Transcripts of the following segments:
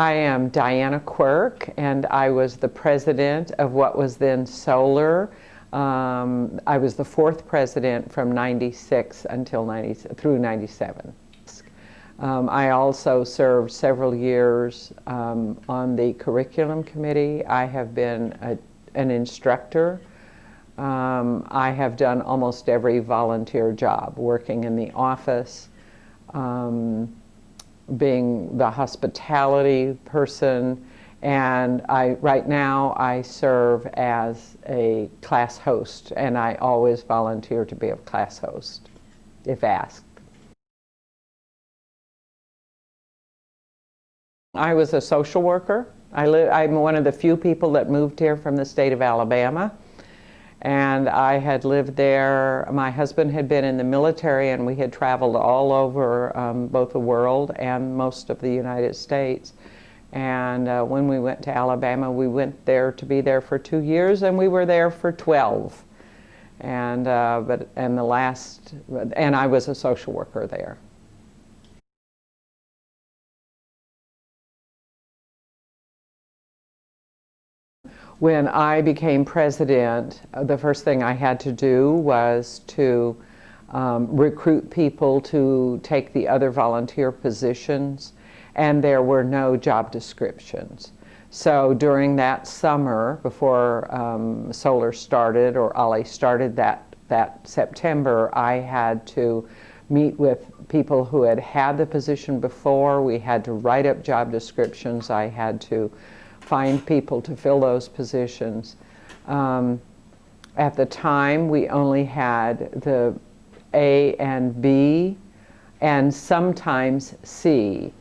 I am Diana Quirk, and I was the president of what was then SOLIR. I was the fourth president from '96 until through '97. I also served several years on the curriculum committee. I have been an instructor. I have done almost every volunteer job, working in the office, being the hospitality person, and right now I serve as a class host, and I always volunteer to be a class host if asked. I was a social worker. I'm one of the few people that moved here from the state of Alabama, and I had lived there. My husband had been in the military, and we had traveled all over both the world and most of the United States. And when we went to Alabama, we went there to be there for 2 years, and we were there for 12. And I was a social worker there. When I became president, the first thing I had to do was to recruit people to take the other volunteer positions, and there were no job descriptions. So during that summer, before SOLIR started, or OLLI started that September, I had to meet with people who had had the position before. We had to write up job descriptions. I had to find people to fill those positions. At the time, we only had the A and B, and sometimes C.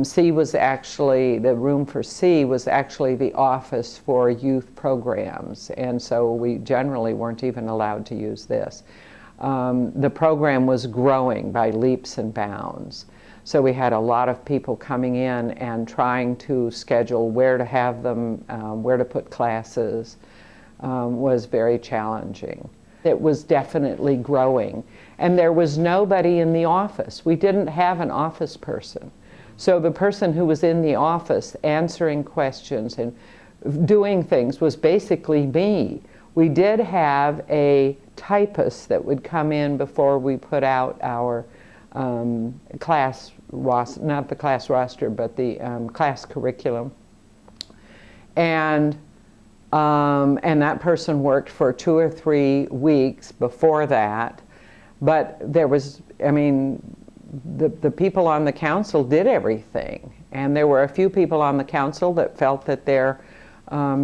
C was actually, the room for C was actually the office for youth programs, and so we generally weren't even allowed to use this. The program was growing by leaps and bounds. So we had a lot of people coming in and trying to schedule where to have them, where to put classes, was very challenging. It was definitely growing. And there was nobody in the office. We didn't have an office person. So the person who was in the office answering questions and doing things was basically me. We did have a typist that would come in before we put out our class roster, not the class roster, but the class curriculum. And that person worked for 2 or 3 weeks before that. But there was, I mean, the people on the council did everything. And there were a few people on the council that felt that their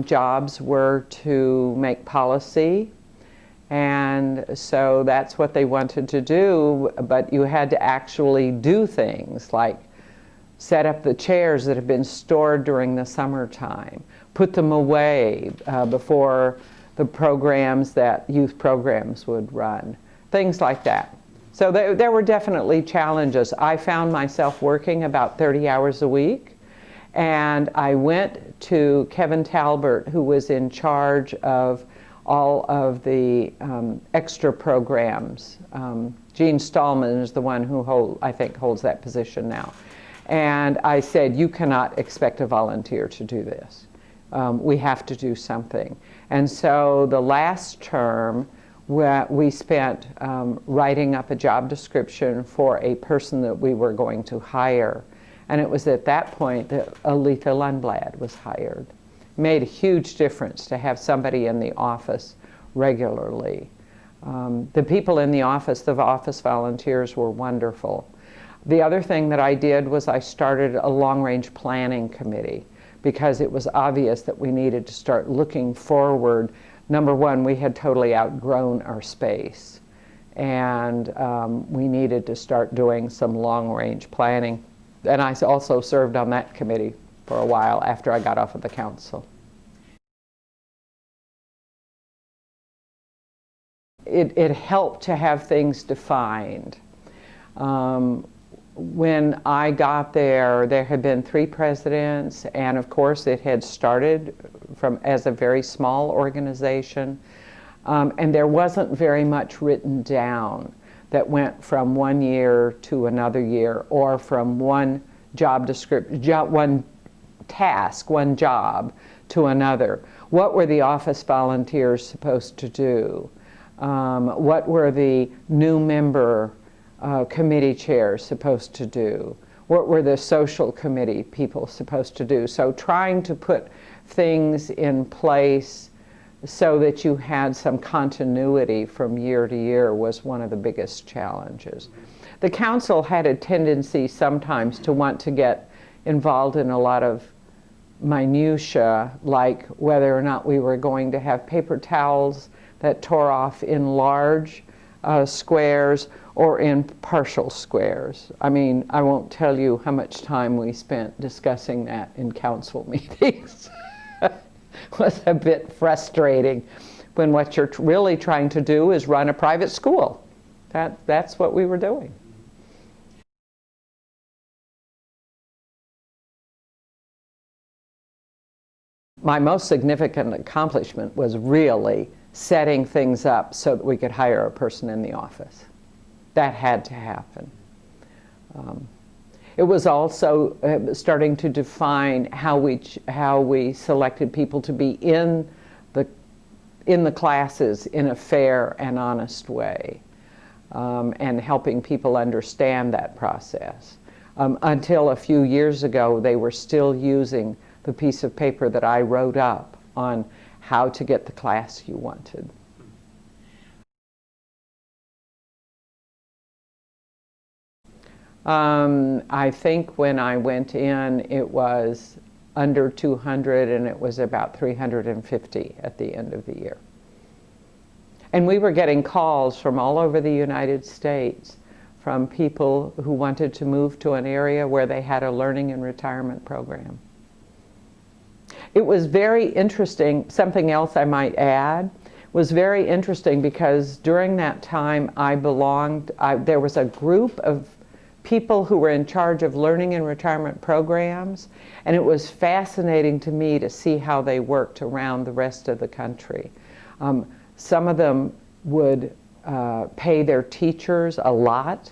jobs were to make policy. And so that's what they wanted to do, but you had to actually do things like set up the chairs that have been stored during the summertime, put them away before the programs that youth programs would run, things like that. So there were definitely challenges. I found myself working about 30 hours a week, and I went to Kevin Talbert, who was in charge of all of the extra programs. Gene Stallman is the one who I think holds that position now. And I said, you cannot expect a volunteer to do this. We have to do something. And so the last term, we spent writing up a job description for a person that we were going to hire. And it was at that point that Aletha Lundblad was hired. Made a huge difference to have somebody in the office regularly. The people in the office volunteers were wonderful. The other thing that I did was I started a long-range planning committee because it was obvious that we needed to start looking forward. Number one, we had totally outgrown our space, and we needed to start doing some long-range planning. And I also served on that committee for a while after I got off of the council. It helped to have things defined. When I got there, there had been 3 presidents, and of course it had started as a very small organization, and there wasn't very much written down that went from one year to another year, or from one job description, one task, one job to another. What were the office volunteers supposed to do? What were the new member committee chairs supposed to do? What were the social committee people supposed to do? So trying to put things in place so that you had some continuity from year to year was one of the biggest challenges. The council had a tendency sometimes to want to get involved in a lot of minutia, like whether or not we were going to have paper towels that tore off in large squares or in partial squares. I mean, I won't tell you how much time we spent discussing that in council meetings. It was a bit frustrating when what you're really trying to do is run a private school. That's what we were doing. My most significant accomplishment was really setting things up so that we could hire a person in the office. That had to happen. It was also starting to define how we selected people to be in the classes in a fair and honest way, and helping people understand that process. Until a few years ago, they were still using the piece of paper that I wrote up on how to get the class you wanted. I think when I went in, it was under 200, and it was about 350 at the end of the year. And we were getting calls from all over the United States from people who wanted to move to an area where they had a learning and retirement program. It was very interesting. Something else I might add was very interesting because during that time there was a group of people who were in charge of learning and retirement programs, and it was fascinating to me to see how they worked around the rest of the country. Some of them would pay their teachers a lot.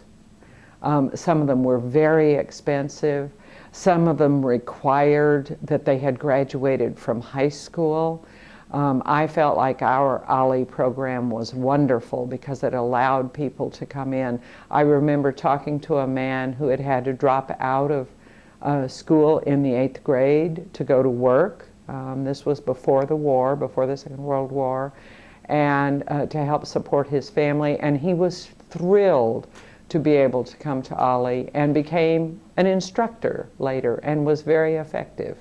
Some of them were very expensive. Some of them required that they had graduated from high school. I felt like our OLLI program was wonderful because it allowed people to come in. I remember talking to a man who had to drop out of school in the 8th grade to go to work. This was before the war, before the Second World War, and to help support his family. And he was thrilled to be able to come to OLLI and became an instructor later and was very effective.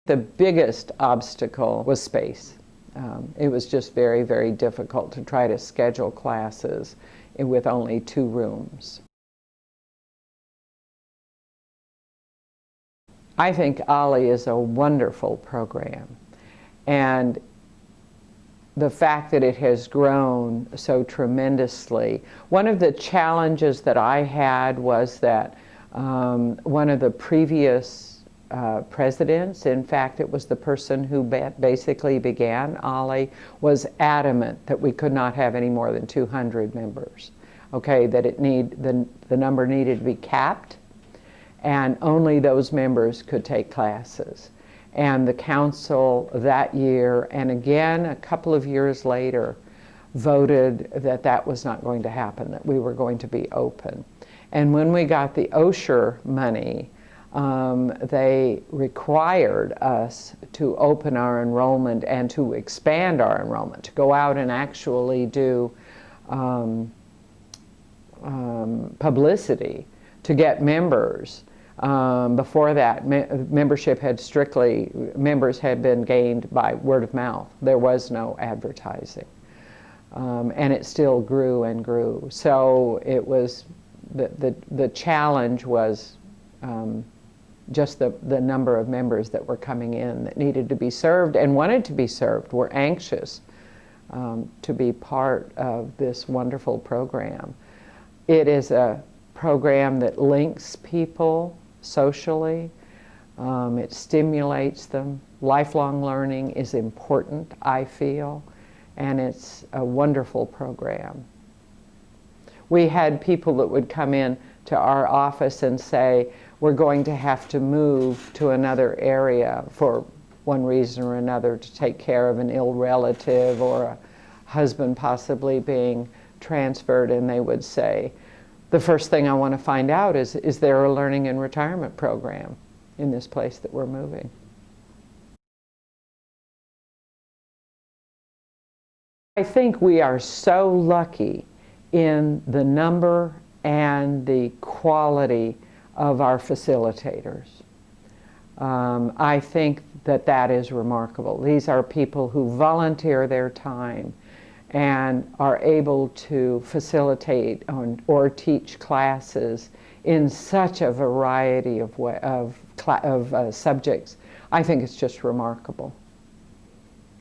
The biggest obstacle was space. It was just very, very difficult to try to schedule classes with only 2 rooms. I think OLLI is a wonderful program, and the fact that it has grown so tremendously. One of the challenges that I had was that one of the previous presidents, in fact it was the person who basically began OLLI, was adamant that we could not have any more than 200 members. Okay, that the number needed to be capped, and only those members could take classes. And the council that year, and again a couple of years later, voted that that was not going to happen, that we were going to be open. And when we got the Osher money, they required us to open our enrollment and to expand our enrollment, to go out and actually do publicity to get members. Before that, members had been gained by word of mouth. There was no advertising. And it still grew and grew. So it was, the challenge was just the number of members that were coming in that needed to be served and wanted to be served, were anxious to be part of this wonderful program. It is a program that links people socially. It stimulates them. Lifelong learning is important, I feel, and it's a wonderful program. We had people that would come in to our office and say, we're going to have to move to another area for one reason or another to take care of an ill relative or a husband possibly being transferred, and they would say, the first thing I want to find out is there a learning and retirement program in this place that we're moving? I think we are so lucky in the number and the quality of our facilitators. I think that is remarkable. These are people who volunteer their time and are able to facilitate or teach classes in such a variety of subjects. I think it's just remarkable.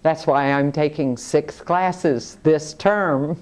That's why I'm taking 6 classes this term.